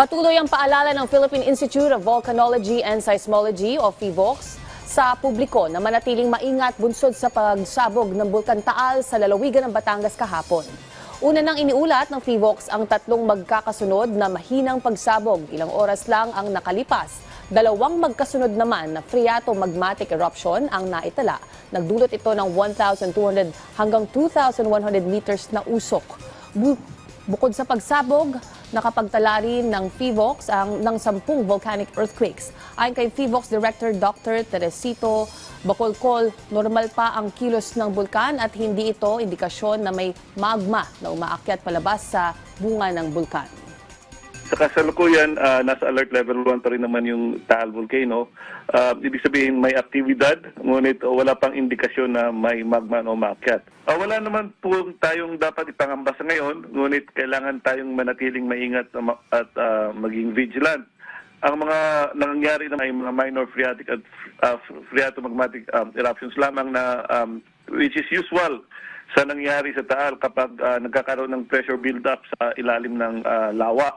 Patuloy ang paalala ng Philippine Institute of Volcanology and Seismology o PHIVOLCS sa publiko na manatiling maingat bunsod sa pagsabog ng Bulkan Taal sa lalawigan ng Batangas kahapon. Una nang iniulat ng PHIVOLCS ang tatlong magkakasunod na mahinang pagsabog. Ilang oras lang ang nakalipas. Dalawang magkasunod naman na phreatomagmatic eruption ang naitala. Nagdulot ito ng 1,200 hanggang 2,100 meters na usok. Bukod sa pagsabog, nakapagtala rin ng PHIVOLCS ng 10 volcanic earthquakes. Ayon kay PHIVOLCS Director Dr. Teresito Bacolcol, normal pa ang kilos ng bulkan at hindi ito indikasyon na may magma na umaakyat palabas sa bunga ng bulkan. Sa kasalukuyan, nasa alert level 1 pa rin naman yung Taal Volcano. Ibig sabihin may aktibidad, ngunit wala pang indikasyon na may magma na umaakyat. Wala naman po tayong dapat ipangamba sa ngayon, ngunit kailangan tayong manatiling maingat at maging vigilant. Ang mga nangyayari na ay mga minor phreatic at phreatomagmatic eruptions lamang na which is usual sa nangyayari sa Taal kapag nagkakaroon ng pressure build-up sa ilalim ng lawa.